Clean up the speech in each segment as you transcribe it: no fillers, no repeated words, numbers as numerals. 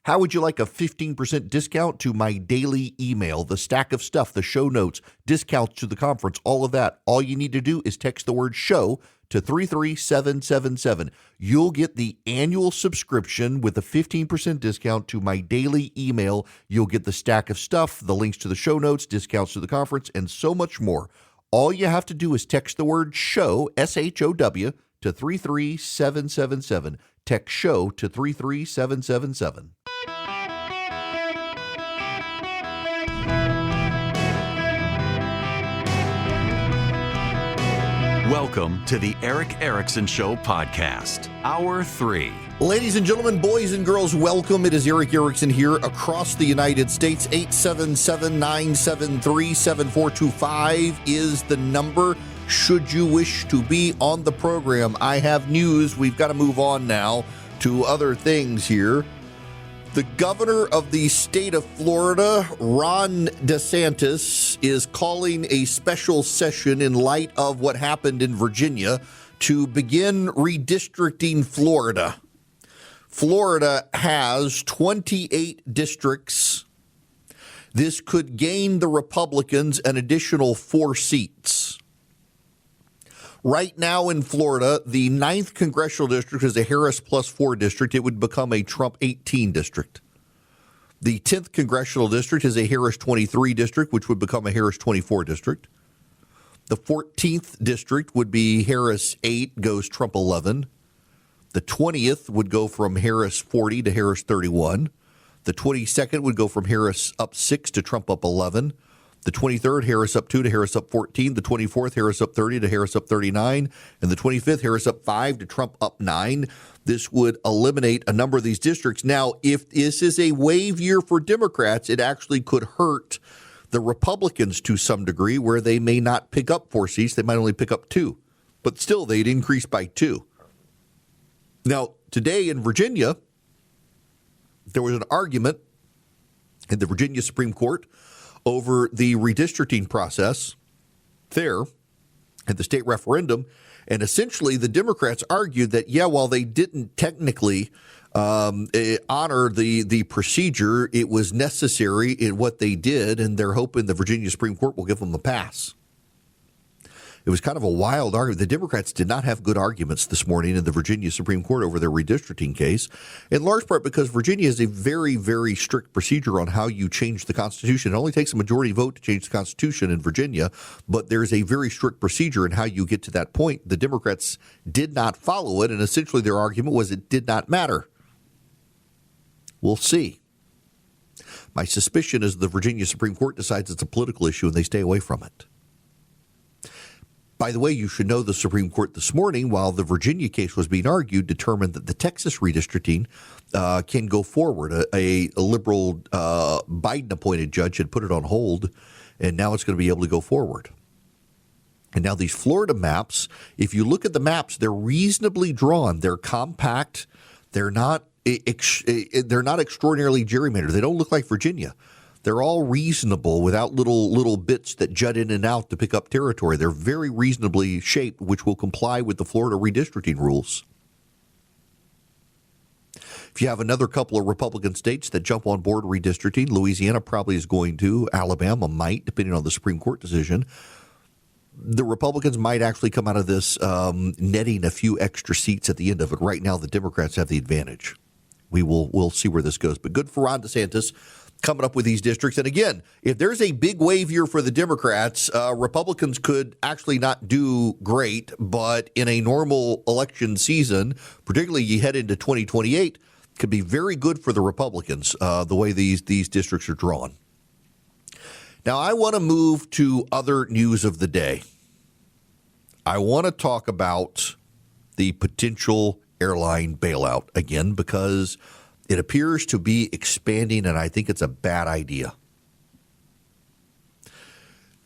How would you like a 15% discount to my daily email, the stack of stuff, the show notes, discounts to the conference, all of that? All you need to do is text the word show to 33777. You'll get the annual subscription with a 15% discount to my daily email. You'll get the stack of stuff, the links to the show notes, discounts to the conference, and so much more. All you have to do is text the word show, SHOW, to 33777. Text show to 33777. Welcome to the Eric Erickson Show podcast, Hour 3. Ladies and gentlemen, boys and girls, welcome. It is Eric Erickson here across the United States. 877-973-7425 is the number. Should you wish to be on the program, I have news. We've got to move on now to other things here. The governor of the state of Florida, Ron DeSantis, is calling a special session in light of what happened in Virginia to begin redistricting Florida. Florida has 28 districts. This could gain the Republicans an additional 4 seats. Right now in Florida, the 9th congressional district is a Harris plus 4 district. It would become a Trump 18 district. The 10th congressional district is a Harris 23 district, which would become a Harris 24 district. The 14th district would be Harris 8, goes Trump 11. The 20th would go from Harris 40 to Harris 31. The 22nd would go from Harris up 6 to Trump up 11. The 23rd, Harris up 2 to Harris up 14. The 24th, Harris up 30 to Harris up 39. And the 25th, Harris up 5 to Trump up 9. This would eliminate a number of these districts. Now, if this is a wave year for Democrats, it actually could hurt the Republicans to some degree, where they may not pick up 4 seats. They might only pick up 2. But still, they'd increase by 2. Now, today in Virginia, there was an argument in the Virginia Supreme Court over the redistricting process there at the state referendum. And essentially, the Democrats argued that, while they didn't technically honor the procedure, it was necessary in what they did, and they're hoping the Virginia Supreme Court will give them a pass. It was kind of a wild argument. The Democrats did not have good arguments this morning in the Virginia Supreme Court over their redistricting case, in large part because Virginia has a very, very strict procedure on how you change the Constitution. It only takes a majority vote to change the Constitution in Virginia, but there's a very strict procedure in how you get to that point. The Democrats did not follow it, and essentially their argument was it did not matter. We'll see. My suspicion is the Virginia Supreme Court decides it's a political issue and they stay away from it. By the way, you should know the Supreme Court this morning, while the Virginia case was being argued, determined that the Texas redistricting can go forward. A liberal Biden-appointed judge had put it on hold, and now it's going to be able to go forward. And now these Florida maps, if you look at the maps, they're reasonably drawn. They're compact. They're not extraordinarily gerrymandered. They don't look like Virginia. They're all reasonable without little bits that jut in and out to pick up territory. They're very reasonably shaped, which will comply with the Florida redistricting rules. If you have another couple of Republican states that jump on board redistricting, Louisiana probably is going to, Alabama might, depending on the Supreme Court decision. The Republicans might actually come out of this netting a few extra seats at the end of it. Right now, the Democrats have the advantage. We'll see where this goes. But good for Ron DeSantis coming up with these districts. And again, if there's a big wave year for the Democrats, Republicans could actually not do great. But in a normal election season, particularly you head into 2028, could be very good for the Republicans, the way these districts are drawn. Now, I want to move to other news of the day. I want to talk about the potential airline bailout again, because it appears to be expanding, and I think it's a bad idea.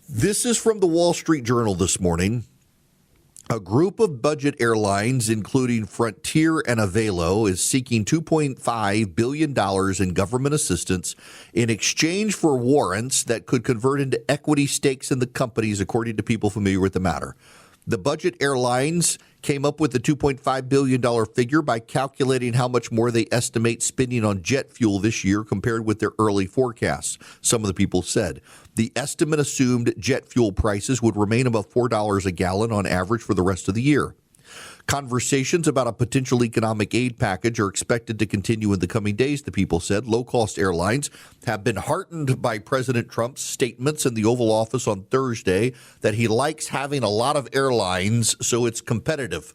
This is from the Wall Street Journal this morning. A group of budget airlines, including Frontier and Avelo, is seeking $2.5 billion in government assistance in exchange for warrants that could convert into equity stakes in the companies, according to people familiar with the matter. The budget airlines came up with the $2.5 billion figure by calculating how much more they estimate spending on jet fuel this year compared with their early forecasts, some of the people said. The estimate assumed jet fuel prices would remain above $4 a gallon on average for the rest of the year. Conversations about a potential economic aid package are expected to continue in the coming days, the people said. Low-cost airlines have been heartened by President Trump's statements in the Oval Office on Thursday that he likes having a lot of airlines so it's competitive.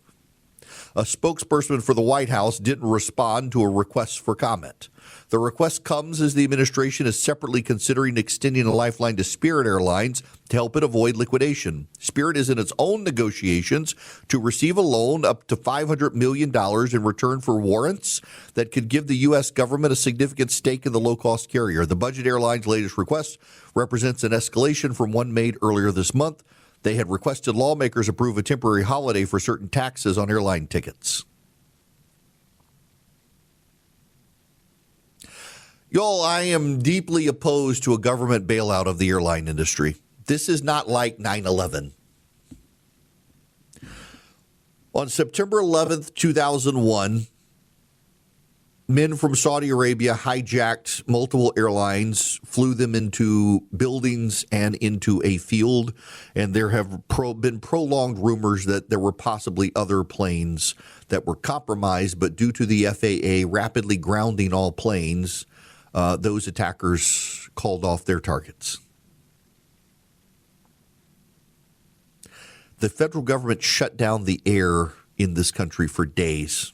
A spokesperson for the White House didn't respond to a request for comment. The request comes as the administration is separately considering extending a lifeline to Spirit Airlines to help it avoid liquidation. Spirit is in its own negotiations to receive a loan up to $500 million in return for warrants that could give the U.S. government a significant stake in the low-cost carrier. The budget airline's latest request represents an escalation from one made earlier this month. They had requested lawmakers approve a temporary holiday for certain taxes on airline tickets. Y'all, I am deeply opposed to a government bailout of the airline industry. This is not like 9/11. On September 11th, 2001, men from Saudi Arabia hijacked multiple airlines, flew them into buildings and into a field, and there have been prolonged rumors that there were possibly other planes that were compromised, but due to the FAA rapidly grounding all planes, those attackers called off their targets. The federal government shut down the air in this country for days.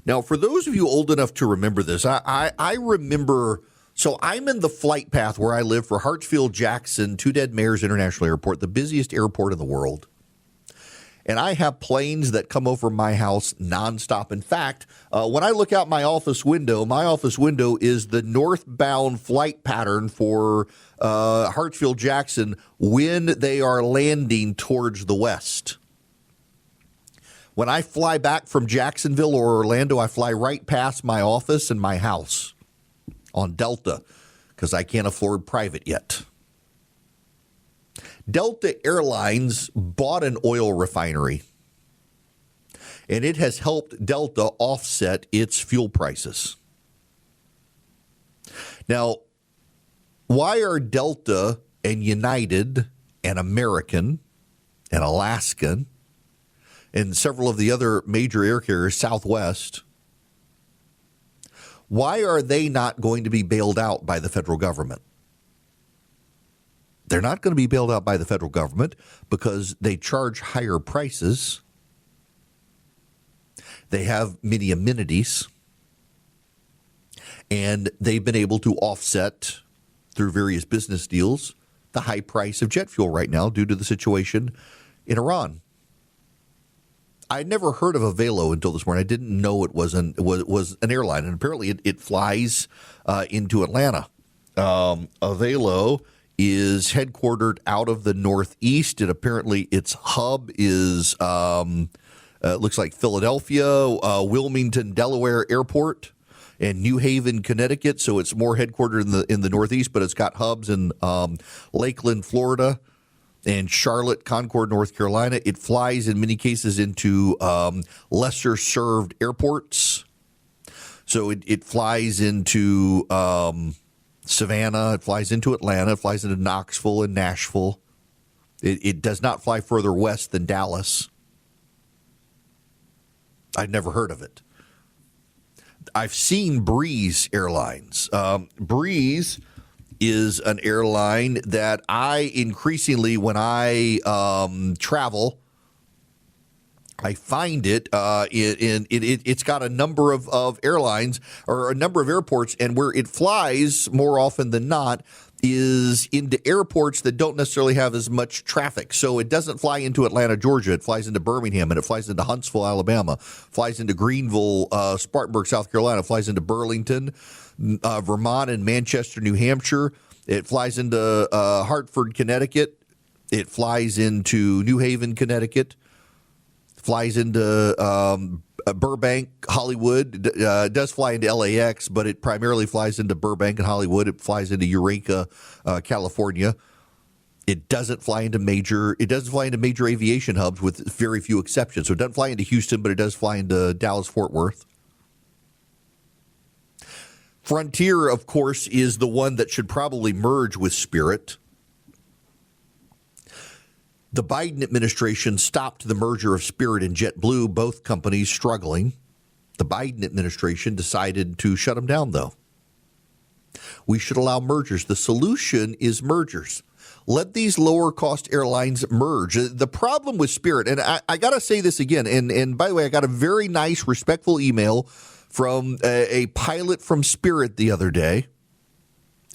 Now, for those of you old enough to remember this, I remember, so I'm in the flight path where I live for Hartsfield-Jackson, Two Dead Mayors International Airport, the busiest airport in the world. And I have planes that come over my house nonstop. In fact, when I look out my office window is the northbound flight pattern for Hartsfield-Jackson when they are landing towards the west. When I fly back from Jacksonville or Orlando, I fly right past my office and my house on Delta because I can't afford private yet. Delta Airlines bought an oil refinery, and it has helped Delta offset its fuel prices. Now, why are Delta and United and American and Alaskan and several of the other major air carriers, Southwest, why are they not going to be bailed out by the federal government? They're not going to be bailed out by the federal government because they charge higher prices. They have many amenities, and they've been able to offset through various business deals the high price of jet fuel right now due to the situation in Iran. I'd never heard of a Velo until this morning. I didn't know it was an airline, and apparently it flies into Atlanta. A Velo is headquartered out of the Northeast, and apparently its hub is looks like Philadelphia, Wilmington, Delaware Airport, and New Haven, Connecticut. So it's more headquartered in the Northeast, but it's got hubs in Lakeland, Florida, and Charlotte, Concord, North Carolina. It flies in many cases into lesser served airports. So it flies into Savannah, it flies into Atlanta, it flies into Knoxville and Nashville. It does not fly further west than Dallas. I'd never heard of it. I've seen Breeze Airlines. Breeze is an airline that I increasingly, when I travel, I find it it's got a number of airlines or a number of airports, and where it flies more often than not is into airports that don't necessarily have as much traffic. So it doesn't fly into Atlanta, Georgia. It flies into Birmingham, and it flies into Huntsville, Alabama, flies into Greenville, Spartanburg, South Carolina, flies into Burlington, Vermont, and Manchester, New Hampshire. It flies into Hartford, Connecticut. It flies into New Haven, Connecticut. Flies into Burbank, Hollywood. It does fly into LAX, but it primarily flies into Burbank and Hollywood. It flies into Eureka, California. It doesn't fly into major aviation hubs with very few exceptions. So it doesn't fly into Houston, but it does fly into Dallas, Fort Worth. Frontier, of course, is the one that should probably merge with Spirit. The Biden administration stopped the merger of Spirit and JetBlue, both companies struggling. The Biden administration decided to shut them down, though. We should allow mergers. The solution is mergers. Let these lower-cost airlines merge. The problem with Spirit, and I got to say this again, and by the way, I got a very nice, respectful email from a pilot from Spirit the other day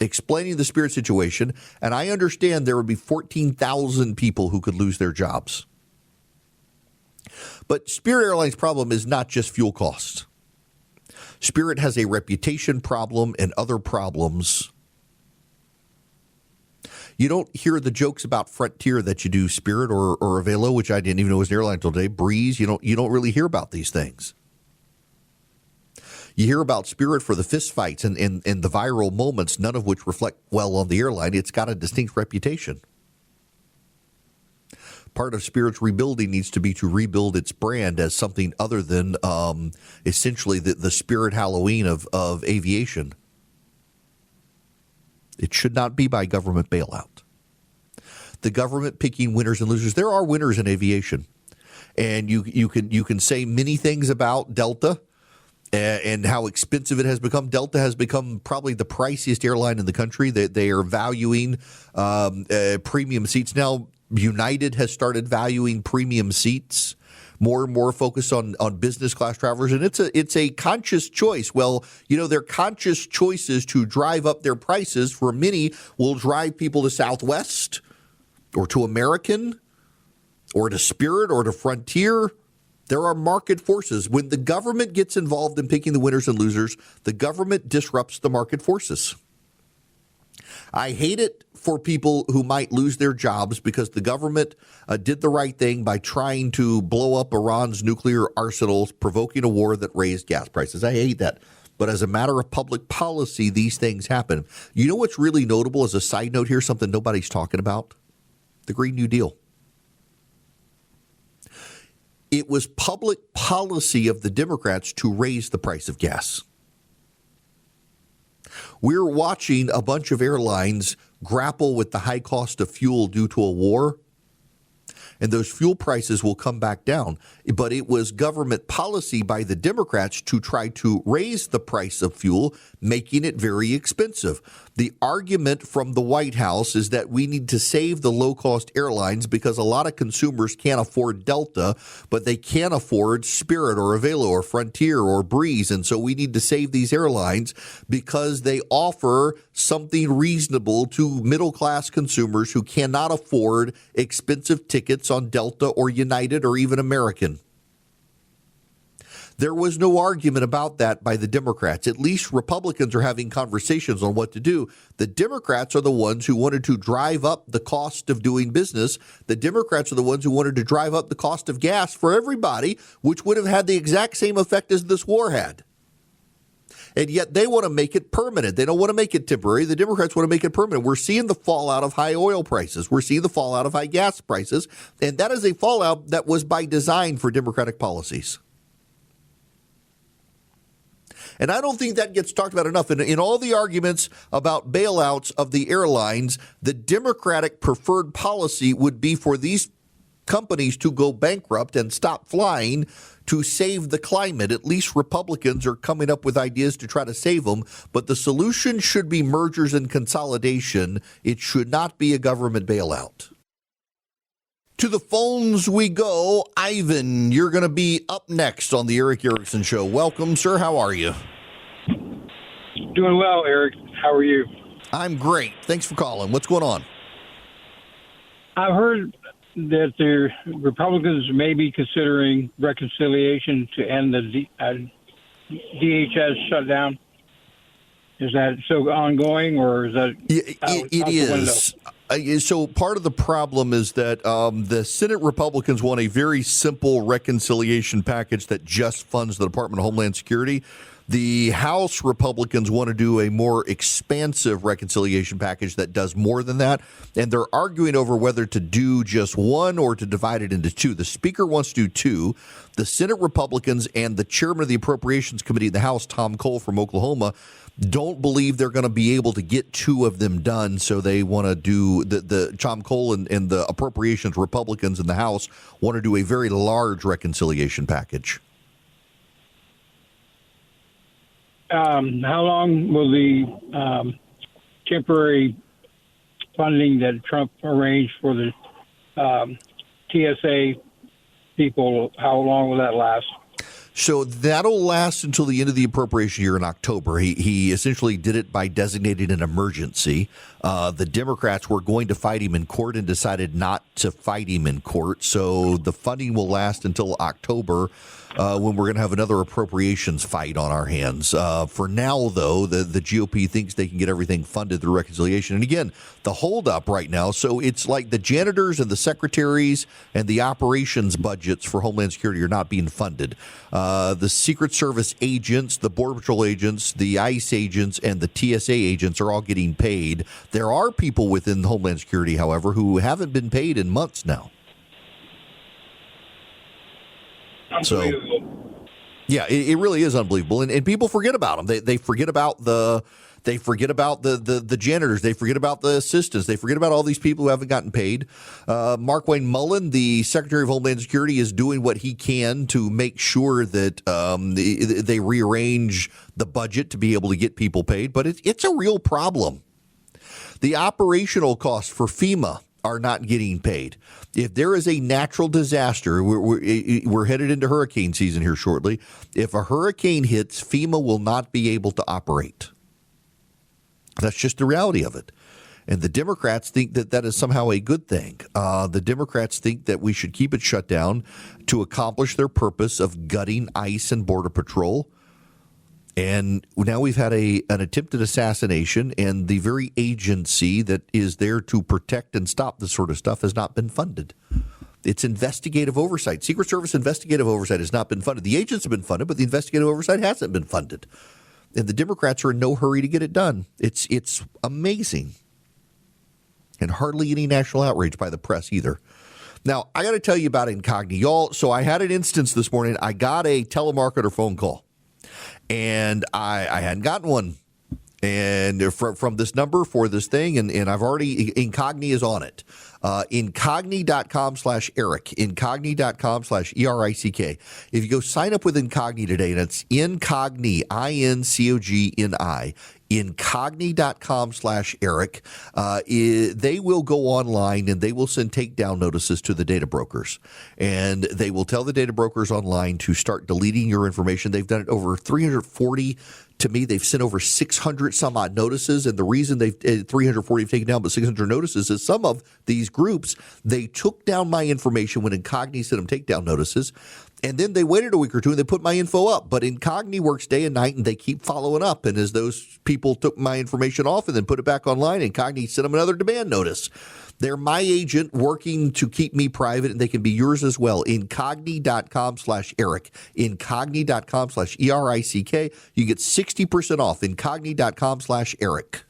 explaining the Spirit situation, and I understand there would be 14,000 people who could lose their jobs. But Spirit Airlines' problem is not just fuel costs. Spirit has a reputation problem and other problems. You don't hear the jokes about Frontier that you do Spirit or Avelo, which I didn't even know was an airline until today. Breeze, you don't really hear about these things. You hear about Spirit for the fistfights and the viral moments, none of which reflect well on the airline. It's got a distinct reputation. Part of Spirit's rebuilding needs to be to rebuild its brand as something other than essentially the Spirit Halloween of aviation. It should not be by government bailout. The government picking winners and losers. There are winners in aviation, and you can say many things about Delta and how expensive it has become. Delta has become probably the priciest airline in the country. They are valuing premium seats now. United has started valuing premium seats, more and more focused on business class travelers, and it's a conscious choice. Well, their conscious choices to drive up their prices for many will drive people to Southwest or to American or to Spirit or to Frontier. There are market forces. When the government gets involved in picking the winners and losers, the government disrupts the market forces. I hate it for people who might lose their jobs because the government did the right thing by trying to blow up Iran's nuclear arsenals, provoking a war that raised gas prices. I hate that. But as a matter of public policy, these things happen. You know what's really notable as a side note here, something nobody's talking about? The Green New Deal. It was public policy of the Democrats to raise the price of gas. We're watching a bunch of airlines grapple with the high cost of fuel due to a war, and those fuel prices will come back down. But it was government policy by the Democrats to try to raise the price of fuel, making it very expensive. The argument from the White House is that we need to save the low-cost airlines because a lot of consumers can't afford Delta, but they can't afford Spirit or Avelo or Frontier or Breeze. And so we need to save these airlines because they offer something reasonable to middle-class consumers who cannot afford expensive tickets on Delta or United or even American. There was no argument about that by the Democrats. At least Republicans are having conversations on what to do. The Democrats are the ones who wanted to drive up the cost of doing business. The Democrats are the ones who wanted to drive up the cost of gas for everybody, which would have had the exact same effect as this war had. And yet they want to make it permanent. They don't want to make it temporary. The Democrats want to make it permanent. We're seeing the fallout of high oil prices. We're seeing the fallout of high gas prices. And that is a fallout that was by design for Democratic policies. And I don't think that gets talked about enough. In all the arguments about bailouts of the airlines, the Democratic preferred policy would be for these companies to go bankrupt and stop flying to save the climate. At least Republicans are coming up with ideas to try to save them. But the solution should be mergers and consolidation. It should not be a government bailout. To the phones we go. Ivan, you're going to be up next on the Eric Erickson Show. Welcome, sir. How are you? Doing well, Eric. How are you? I'm great. Thanks for calling. What's going on? I've heard that the Republicans may be considering reconciliation to end the DHS shutdown. Is that still ongoing, or is that? It is. So part of the problem is that the Senate Republicans want a very simple reconciliation package that just funds the Department of Homeland Security. The House Republicans want to do a more expansive reconciliation package that does more than that, and they're arguing over whether to do just one or to divide it into two. The Speaker wants to do two. The Senate Republicans and the chairman of the Appropriations Committee in the House, Tom Cole from Oklahoma, don't believe they're going to be able to get two of them done, so they want to do the Tom Cole and the Appropriations Republicans in the House want to do a very large reconciliation package. How long will the temporary funding that Trump arranged for the TSA people, how long will that last? So that'll last until the end of the appropriation year in October. He essentially did it by designating an emergency. The Democrats were going to fight him in court and decided not to fight him in court. So the funding will last until October, when we're going to have another appropriations fight on our hands. For now, though, the GOP thinks they can get everything funded through reconciliation. And again, the holdup right now, so it's like the janitors and the secretaries and the operations budgets for Homeland Security are not being funded. The Secret Service agents, the Border Patrol agents, the ICE agents, and the TSA agents are all getting paid. There are people within Homeland Security, however, who haven't been paid in months now. So, yeah, it really is unbelievable, and people forget about them. They forget about the janitors. They forget about the assistants. They forget about all these people who haven't gotten paid. Mark Wayne Mullen, the Secretary of Homeland Security, is doing what he can to make sure that they rearrange the budget to be able to get people paid. But it's a real problem. The operational costs for FEMA are not getting paid. If there is a natural disaster, we're headed into hurricane season here shortly. If a hurricane hits, FEMA will not be able to operate. That's just the reality of it. And the Democrats think that that is somehow a good thing. The Democrats think that we should keep it shut down to accomplish their purpose of gutting ICE and Border Patrol. And now we've had an attempted assassination, and the very agency that is there to protect and stop this sort of stuff has not been funded. It's investigative oversight. Secret Service investigative oversight has not been funded. The agents have been funded, but the investigative oversight hasn't been funded. And the Democrats are in no hurry to get it done. It's amazing. And hardly any national outrage by the press either. Now, I got to tell you about Incogni. Y'all, so I had an instance this morning. I got a telemarketer phone call. And I hadn't gotten one, and from this number for this thing, and I've already, Incogni is on it. Incogni.com/Eric, Incogni.com/ERICK. If you go sign up with Incogni today, and it's Incogni, INCOGNI, Incogni.com/Eric, they will go online and they will send takedown notices to the data brokers. And they will tell the data brokers online to start deleting your information. They've done it over 340. To me, they've sent over 600 some odd notices. And the reason they've 340 have taken down but 600 notices is some of these groups, they took down my information when Incogni sent them takedown notices. And then they waited a week or two and they put my info up. But Incogni works day and night and they keep following up. And as those people took my information off and then put it back online, Incogni sent them another demand notice. They're my agent working to keep me private, and they can be yours as well. Incogni.com/Eric. Incogni.com/ERICK. You get 60% off. Incogni.com/Eric.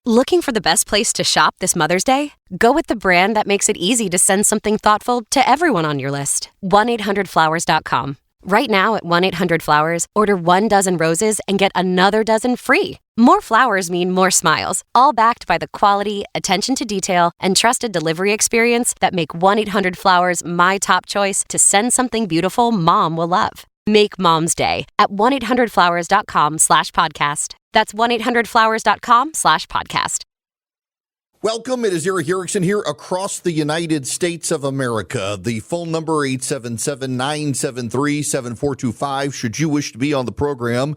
Looking for the best place to shop this Mother's Day? Go with the brand that makes it easy to send something thoughtful to everyone on your list. 1-800-Flowers.com. Right now at 1-800-Flowers, order 1 dozen roses and get another dozen free. More flowers mean more smiles, all backed by the quality, attention to detail, and trusted delivery experience that make 1-800-Flowers my top choice to send something beautiful Mom will love. Make Mom's Day at 1-800-Flowers.com/podcast. That's 1-800-Flowers.com/podcast. Welcome. It is Eric Erickson here across the United States of America. The phone number 877-973-7425 should you wish to be on the program.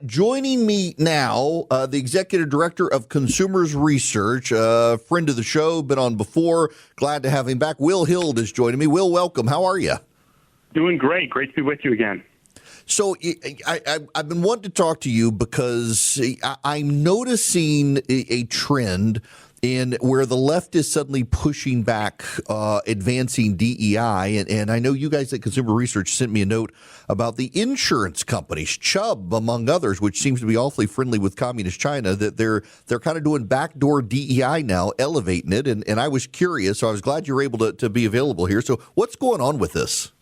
Joining me now, the Executive Director of Consumers Research, friend of the show, been on before. Glad to have him back. Will Hild is joining me. Will, welcome. How are you? Doing great. Great to be with you again. So I've been wanting to talk to you because I'm noticing a trend in where the left is suddenly pushing back, advancing DEI. And I know you guys at Consumer Research sent me a note about the insurance companies, Chubb, among others, which seems to be awfully friendly with communist China, that they're kind of doing backdoor DEI now, elevating it. And I was curious, so I was glad you were able to be available here. So what's going on with this?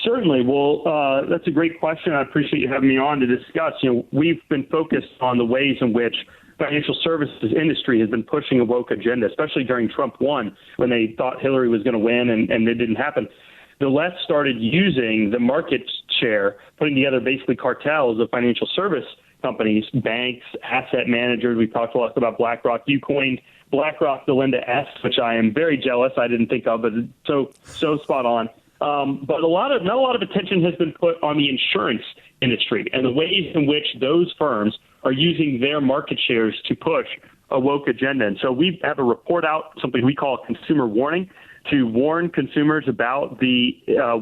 Certainly. Well, that's a great question. I appreciate you having me on to discuss. We've been focused on the ways in which financial services industry has been pushing a woke agenda, especially during Trump 1, when they thought Hillary was going to win and it didn't happen. The left started using the market share, putting together basically cartels of financial service companies, banks, asset managers. We talked a lot about BlackRock. You coined BlackRock the Linda S, which I am very jealous. I didn't think of, but so spot on. But not a lot of attention has been put on the insurance industry and the ways in which those firms are using their market shares to push a woke agenda. And so we have a report out, something we call a consumer warning, to warn consumers about the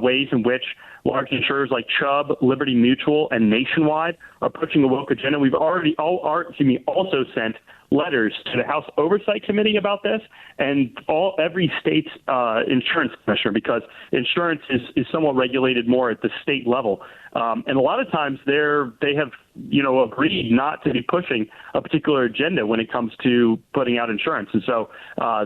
ways in which large insurers like Chubb, Liberty Mutual, and Nationwide are pushing a woke agenda. We've also sent letters to the House Oversight Committee about this and every state's insurance commissioner, because insurance is somewhat regulated more at the state level. And a lot of times they have agreed not to be pushing a particular agenda when it comes to putting out insurance. And so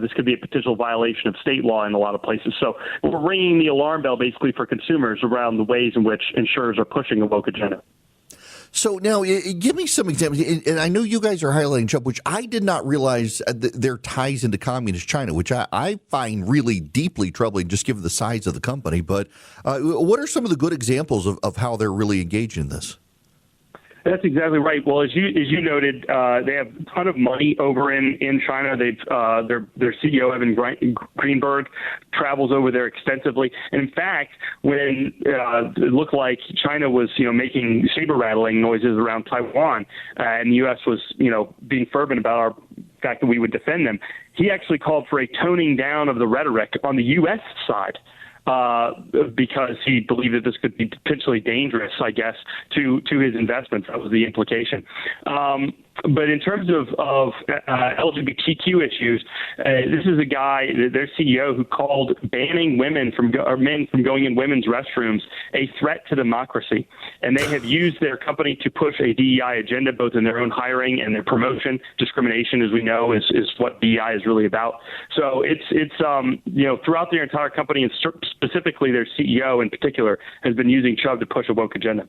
this could be a potential violation of state law in a lot of places. So we're ringing the alarm bell basically for consumers around the ways in which insurers are pushing a woke agenda. So now, give me some examples. And I know you guys are highlighting Chubb, which I did not realize their ties into communist China, which I find really deeply troubling, just given the size of the company. But what are some of the good examples of how they're really engaged in this? That's exactly right. Well, as you noted, they have a ton of money over in China. They've their CEO Evan Greenberg travels over there extensively. And in fact, when it looked like China was making saber rattling noises around Taiwan, and the U.S. was being fervent about our fact that we would defend them, he actually called for a toning down of the rhetoric on the U.S. side. Because he believed that this could be potentially dangerous, I guess, to his investments. That was the implication. But in terms of LGBTQ issues, this is a guy, their CEO, who called banning men from going in women's restrooms a threat to democracy. And they have used their company to push a DEI agenda, both in their own hiring and their promotion. Discrimination, as we know, is what DEI is really about. So it's throughout their entire company, and specifically their CEO in particular, has been using Chubb to push a woke agenda.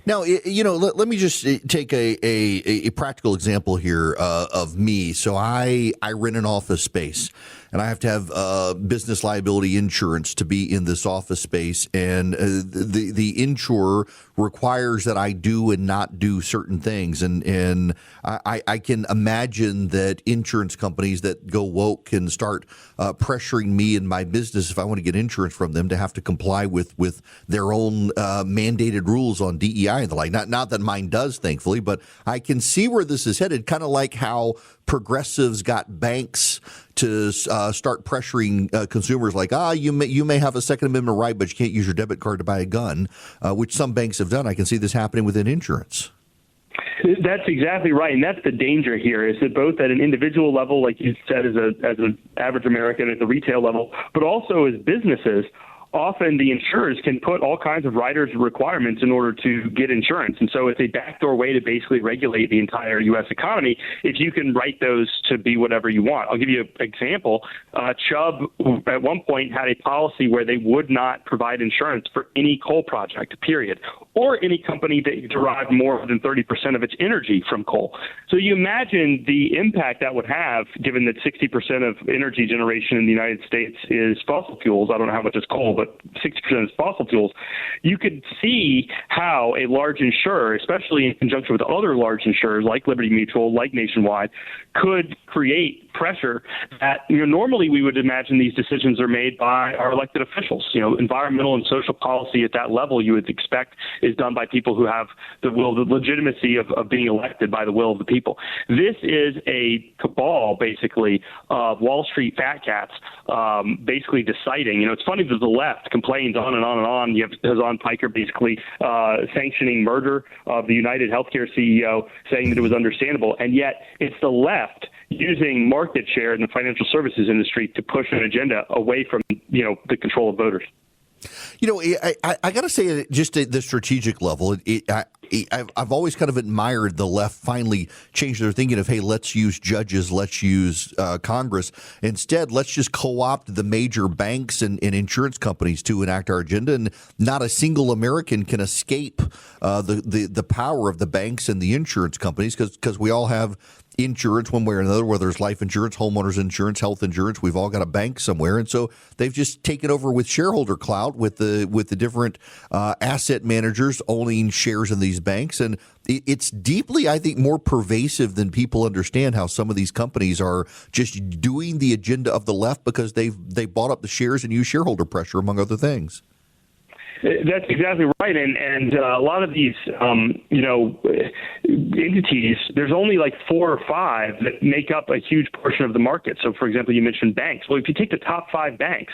Now, let me just take a practical example here of me. So I rent an office space, and I have to have business liability insurance to be in this office space. And the insurer requires that I do and not do certain things. And I can imagine that insurance companies that go woke can start pressuring me and my business, if I want to get insurance from them, to have to comply with their own mandated rules on DEI and the like. Not that mine does, thankfully, but I can see where this is headed, kind of like how progressives got banks to start pressuring consumers like, you may have a Second Amendment right, but you can't use your debit card to buy a gun, which some banks have done. I can see this happening within insurance. That's exactly right, and that's the danger here, is that both at an individual level, like you said, as an average American, at the retail level, but also as businesses, often the insurers can put all kinds of riders and requirements in order to get insurance. And so it's a backdoor way to basically regulate the entire U.S. economy if you can write those to be whatever you want. I'll give you an example. Chubb at one point had a policy where they would not provide insurance for any coal project, period, or any company that derived more than 30% of its energy from coal. So you imagine the impact that would have, given that 60% of energy generation in the United States is fossil fuels. I don't know how much is coal, but 60% is fossil fuels. You could see how a large insurer, especially in conjunction with other large insurers like Liberty Mutual, like Nationwide, could create pressure that normally we would imagine these decisions are made by our elected officials. Environmental and social policy at that level you would expect is done by people who have the legitimacy of being elected by the will of the people. This is a cabal, basically, of Wall Street fat cats, basically deciding. It's funny that the left left complains on and on and on. You have Hazan Piker basically sanctioning murder of the United Healthcare CEO, saying that it was understandable. And yet it's the left using market share in the financial services industry to push an agenda away from, the control of voters. I got to say, just at the strategic level, I've always kind of admired the left finally change their thinking of, hey, let's use judges, let's use Congress. Instead, let's just co-opt the major banks and insurance companies to enact our agenda, and not a single American can escape the power of the banks and the insurance companies because we all have insurance one way or another, whether it's life insurance, homeowners insurance, health insurance. We've all got a bank somewhere. And so they've just taken over with shareholder clout with the different asset managers owning shares in these banks. And it's deeply, I think, more pervasive than people understand how some of these companies are just doing the agenda of the left because they bought up the shares and use shareholder pressure, among other things. That's exactly right, and a lot of these, entities. There's only like 4 or 5 that make up a huge portion of the market. So, for example, you mentioned banks. Well, if you take the top 5 banks,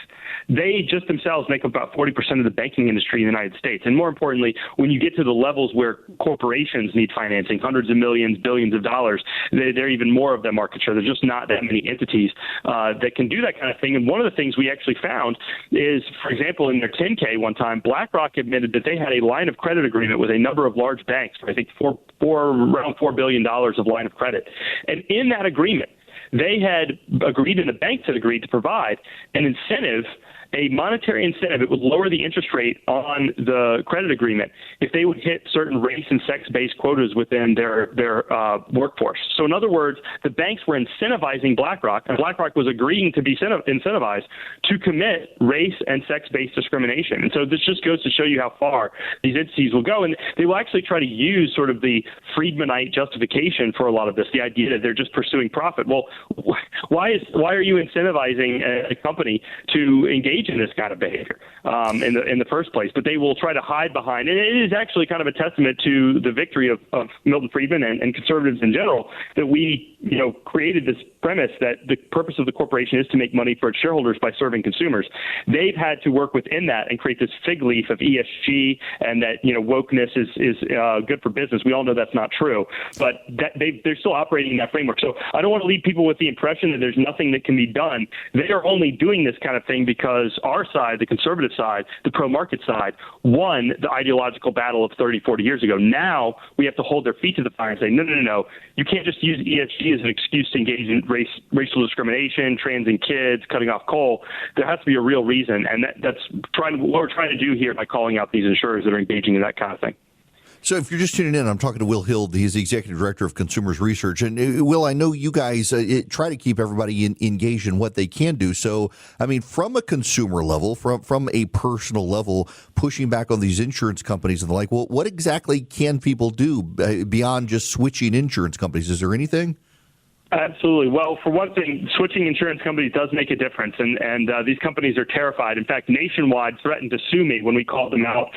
they just themselves make up about 40% of the banking industry in the United States. And more importantly, when you get to the levels where corporations need financing, hundreds of millions, billions of dollars, there are even more of that market share. There's just not that many entities that can do that kind of thing. And one of the things we actually found is, for example, in their 10K one time, BlackRock admitted that they had a line of credit agreement with a number of large banks for, I think, around $4 billion of line of credit. And in that agreement, they had agreed, and the banks had agreed to provide an incentive, a monetary incentive. It would lower the interest rate on the credit agreement if they would hit certain race and sex-based quotas within their workforce. So in other words, the banks were incentivizing BlackRock, and BlackRock was agreeing to be incentivized to commit race and sex-based discrimination. And so this just goes to show you how far these entities will go. And they will actually try to use sort of the Friedmanite justification for a lot of this, the idea that they're just pursuing profit. Well, why are you incentivizing a company to engage in this kind of behavior in the first place? But they will try to hide behind, and it is actually kind of a testament to the victory of Milton Friedman and conservatives in general, that we created this premise that the purpose of the corporation is to make money for its shareholders by serving consumers. They've had to work within that and create this fig leaf of ESG and that wokeness is good for business. We all know that's not true, but they're still operating in that framework. So I don't want to leave people with the impression that there's nothing that can be done. They are only doing this kind of thing because our side, the conservative side, the pro-market side, won the ideological battle of 30, 40 years ago. Now we have to hold their feet to the fire and say, no. You can't just use ESG as an excuse to engage in racial discrimination, trans and kids, cutting off coal. There has to be a real reason, and that's what we're trying to do here by calling out these insurers that are engaging in that kind of thing. So if you're just tuning in, I'm talking to Will Hild. He's the Executive Director of Consumers Research. And Will, I know you guys try to keep everybody engaged in what they can do. So, I mean, from a consumer level, from a personal level, pushing back on these insurance companies and the like, well, what exactly can people do beyond just switching insurance companies? Is there anything? Absolutely. Well, for one thing, switching insurance companies does make a difference, and these companies are terrified. In fact, Nationwide threatened to sue me when we called them out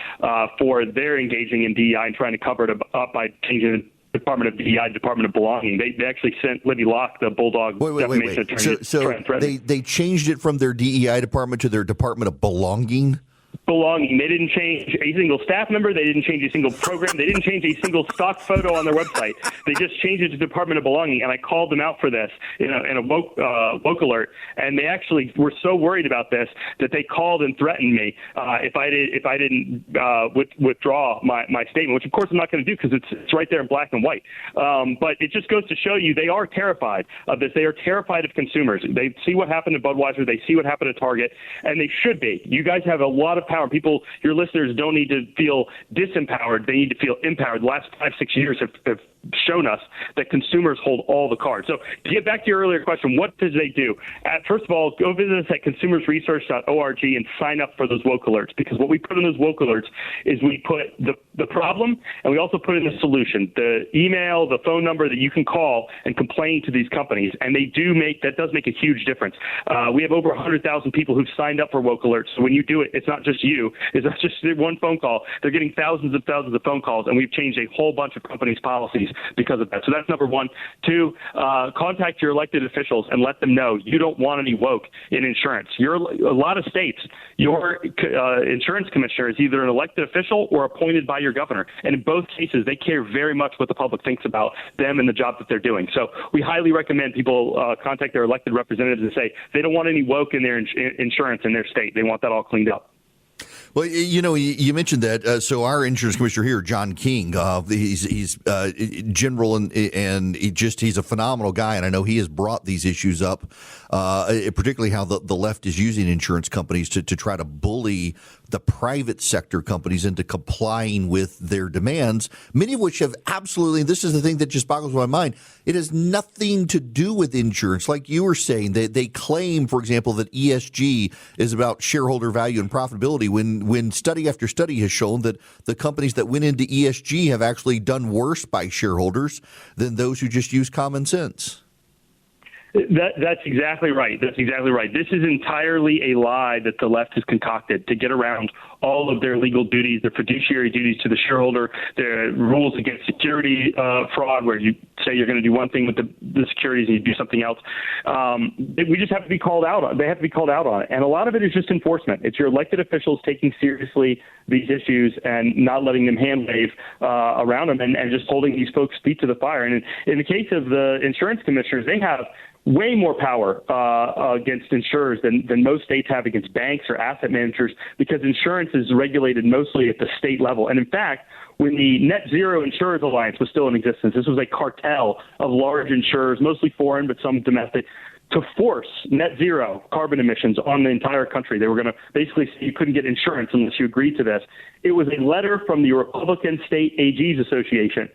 for their engaging in DEI and trying to cover it up by changing the Department of DEI, Department of Belonging. They actually sent Libby Locke, the Bulldog defamation attorney. So they changed it from their DEI department to their Department of Belonging? Belonging. They didn't change a single staff member. They didn't change a single program. They didn't change a single stock photo on their website. They just changed it to Department of Belonging. And I called them out for this in a woke alert. And they actually were so worried about this that they called and threatened me if I didn't withdraw my statement, which of course I'm not going to do because it's right there in black and white. But it just goes to show you they are terrified of this. They are terrified of consumers. They see what happened to Budweiser. They see what happened to Target, and they should be. You guys have a lot of power. People, your listeners don't need to feel disempowered. They need to feel empowered. The last 5-6 years have shown us that consumers hold all the cards. So to get back to your earlier question, what does they do? First of all, go visit us at consumersresearch.org and sign up for those woke alerts, because what we put in those woke alerts is we put the problem and we also put in the solution, the email, the phone number that you can call and complain to these companies. And that does make a huge difference. We have over 100,000 people who've signed up for woke alerts. So when you do it, it's not just you. It's not just one phone call. They're getting thousands of phone calls, and we've changed a whole bunch of companies' policies policies because of that. So that's number one. Two, contact your elected officials and let them know you don't want any woke in insurance. A lot of states, your insurance commissioner is either an elected official or appointed by your governor. And in both cases, they care very much what the public thinks about them and the job that they're doing. So we highly recommend people contact their elected representatives and say they don't want any woke in their insurance in their state. They want that all cleaned up. Well, you mentioned that. So our insurance commissioner here, John King, he's general and he's a phenomenal guy. And I know he has brought these issues up, particularly how the left is using insurance companies to try to bully the private sector companies into complying with their demands, many of which have absolutely, this is the thing that just boggles my mind, it has nothing to do with insurance. Like you were saying, they claim, for example, that ESG is about shareholder value and profitability when study after study has shown that the companies that went into ESG have actually done worse by shareholders than those who just use common sense. That's exactly right. That's exactly right. This is entirely a lie that the left has concocted to get around all of their legal duties, their fiduciary duties to the shareholder, their rules against security fraud, where you say you're going to do one thing with the securities and you do something else. We just have to be called out on. They have to be called out on it. And a lot of it is just enforcement. It's your elected officials taking seriously these issues and not letting them hand wave around them and just holding these folks' feet to the fire. And in the case of the insurance commissioners, they have way more power against insurers than most states have against banks or asset managers, because insurance is regulated mostly at the state level. And in fact, when the Net Zero Insurers Alliance was still in existence, this was a cartel of large insurers, mostly foreign, but some domestic, to force net zero carbon emissions on the entire country. They were going to basically say you couldn't get insurance unless you agreed to this. It was a letter from the Republican State AGs Association,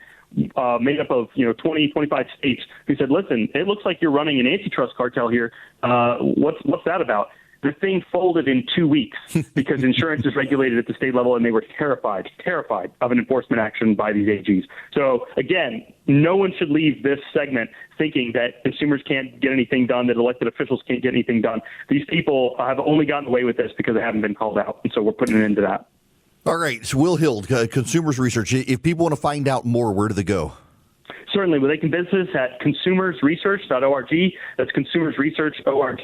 made up of 20, 25 states, who said, listen, it looks like you're running an antitrust cartel here. What's that about? The thing folded in 2 weeks because insurance is regulated at the state level, and they were terrified of an enforcement action by these AGs. So again, no one should leave this segment thinking that consumers can't get anything done, that elected officials can't get anything done. These people have only gotten away with this because they haven't been called out, and so we're putting an end to that. All right. So Will Hild, Consumers Research. If people want to find out more, where do they go? Certainly. Well, they can visit us at consumersresearch.org. That's consumersresearch.org.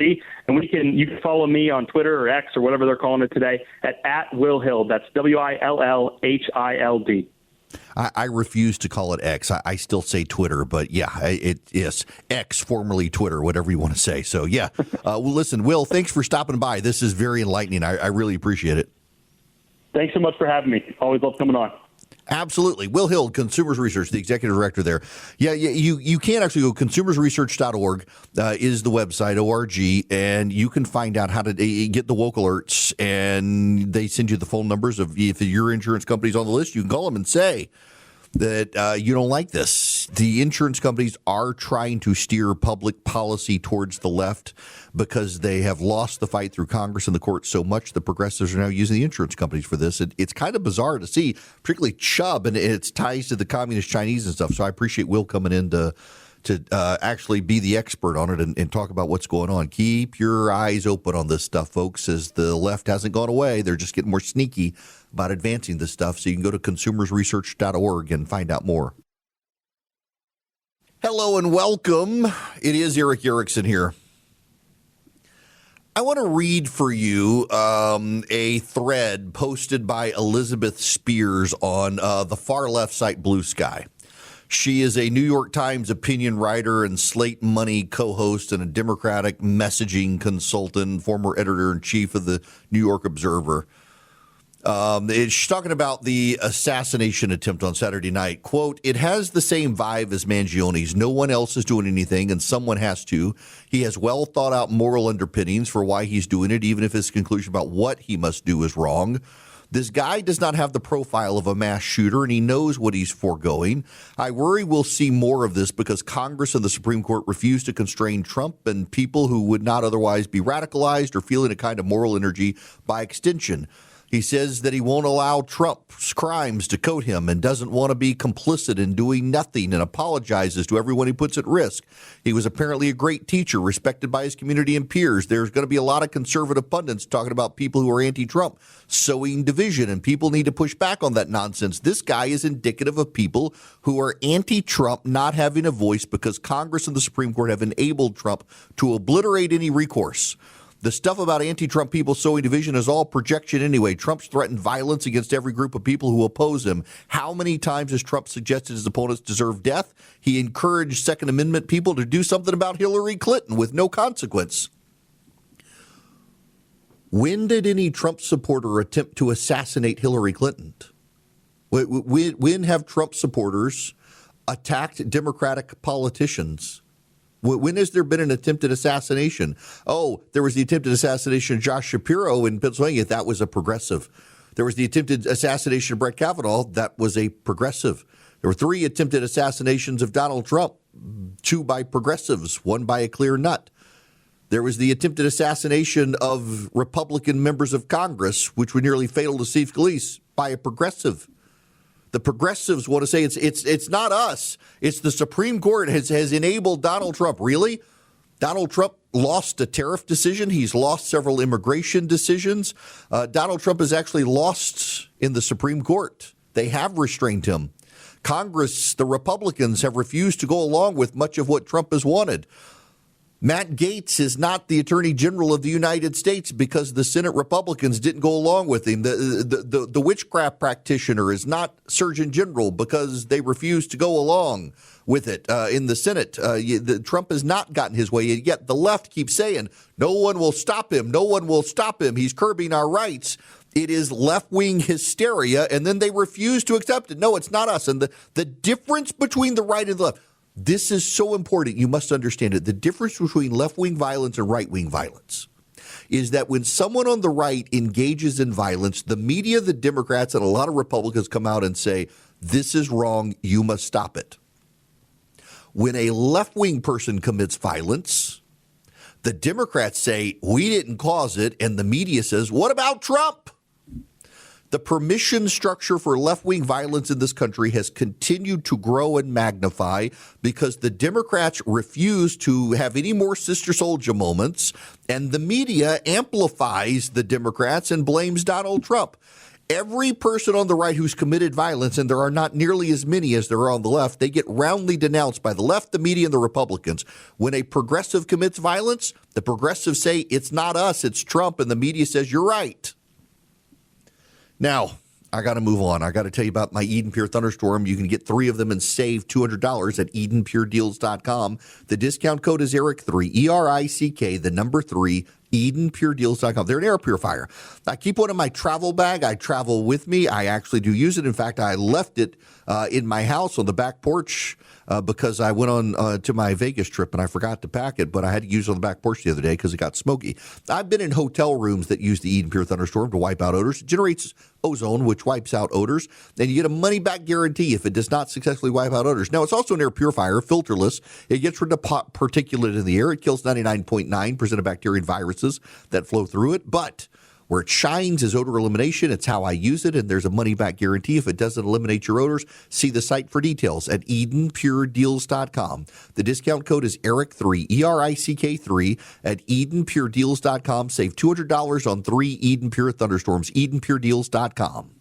And you can follow me on Twitter or X or whatever they're calling it today at Will Hild. That's WILLHILD. I refuse to call it X. I still say Twitter, but yeah, it is X, formerly Twitter, whatever you want to say. So yeah. Well, listen, Will, thanks for stopping by. This is very enlightening. I really appreciate it. Thanks so much for having me. Always love coming on. Absolutely. Will Hild, Consumers Research, the executive director there. Yeah, you can actually go, consumersresearch.org is the website, ORG, and you can find out how to get the woke alerts, and they send you the phone numbers of if your insurance company's on the list, you can call them and say that you don't like this. The insurance companies are trying to steer public policy towards the left because they have lost the fight through Congress and the courts so much. The progressives are now using the insurance companies for this. It's kind of bizarre to see, particularly Chubb and its ties to the communist Chinese and stuff. So I appreciate Will coming in to actually be the expert on it and talk about what's going on. Keep your eyes open on this stuff, folks, as the left hasn't gone away. They're just getting more sneaky about advancing this stuff. So you can go to consumersresearch.org and find out more. Hello and welcome. It is Eric Erickson here. I want to read for you a thread posted by Elizabeth Spears on the far left site Blue Sky. She is a New York Times opinion writer and Slate Money co-host and a Democratic messaging consultant, former editor-in-chief of the New York Observer. She's talking about the assassination attempt on Saturday night. Quote, it has the same vibe as Mangioni's. No one else is doing anything, and someone has to. He has well thought out moral underpinnings for why he's doing it, even if his conclusion about what he must do is wrong. This guy does not have the profile of a mass shooter, and he knows what he's foregoing. I worry we'll see more of this because Congress and the Supreme Court refuse to constrain Trump and people who would not otherwise be radicalized or feeling a kind of moral energy by extension. He says that he won't allow Trump's crimes to coat him and doesn't want to be complicit in doing nothing and apologizes to everyone he puts at risk. He was apparently a great teacher, respected by his community and peers. There's going to be a lot of conservative pundits talking about people who are anti-Trump sowing division, and people need to push back on that nonsense. This guy is indicative of people who are anti-Trump not having a voice because Congress and the Supreme Court have enabled Trump to obliterate any recourse. The stuff about anti-Trump people sowing division is all projection anyway. Trump's threatened violence against every group of people who oppose him. How many times has Trump suggested his opponents deserve death? He encouraged Second Amendment people to do something about Hillary Clinton with no consequence. When did any Trump supporter attempt to assassinate Hillary Clinton? When have Trump supporters attacked Democratic politicians? When has there been an attempted assassination? Oh, there was the attempted assassination of Josh Shapiro in Pennsylvania. That was a progressive. There was the attempted assassination of Brett Kavanaugh. That was a progressive. There were 3 attempted assassinations of Donald Trump, 2 by progressives, 1 by a clear nut. There was the attempted assassination of Republican members of Congress, which were nearly fatal to Steve Scalise, by a progressive. The progressives want to say it's not us. It's the Supreme Court has enabled Donald Trump. Really? Donald Trump lost a tariff decision. He's lost several immigration decisions. Donald Trump has actually lost in the Supreme Court. They have restrained him. Congress, the Republicans, have refused to go along with much of what Trump has wanted. Matt Gaetz is not the Attorney General of the United States because the Senate Republicans didn't go along with him. The witchcraft practitioner is not Surgeon General because they refused to go along with it in the Senate. Trump has not gotten his way, yet the left keeps saying, no one will stop him. No one will stop him. He's curbing our rights. It is left-wing hysteria, and then they refuse to accept it. No, it's not us. And the difference between the right and the left, this is so important. You must understand it. The difference between left-wing violence and right-wing violence is that when someone on the right engages in violence, the media, the Democrats, and a lot of Republicans come out and say, this is wrong, you must stop it. When a left-wing person commits violence, the Democrats say, we didn't cause it, and the media says, what about Trump? The permission structure for left-wing violence in this country has continued to grow and magnify because the Democrats refuse to have any more Sister Souljah moments, and the media amplifies the Democrats and blames Donald Trump. Every person on the right who's committed violence, and there are not nearly as many as there are on the left, they get roundly denounced by the left, the media, and the Republicans. When a progressive commits violence, the progressives say, it's not us, it's Trump, and the media says, you're right. Now, I got to move on. I got to tell you about my Eden Pure Thunderstorm. You can get 3 of them and save $200 at EdenPureDeals.com. The discount code is ERIC3, E-R-I-C-K, the number 3, EdenPureDeals.com. They're an air purifier. I keep one in my travel bag. I travel with me. I actually do use it. In fact, I left it in my house on the back porch because I went on to my Vegas trip and I forgot to pack it, but I had to use it on the back porch the other day because it got smoky. I've been in hotel rooms that use the Eden Pure Thunderstorm to wipe out odors. It generates ozone, which wipes out odors, and you get a money-back guarantee if it does not successfully wipe out odors. Now, it's also an air purifier, filterless. It gets rid of particulate in the air. It kills 99.9% of bacteria and viruses that flow through it, but where it shines is odor elimination. It's how I use it, and there's a money-back guarantee. If it doesn't eliminate your odors, see the site for details at EdenPureDeals.com. The discount code is ERIC3, E-R-I-C-K3, at EdenPureDeals.com. Save $200 on 3 Eden Pure Thunderstorms, EdenPureDeals.com.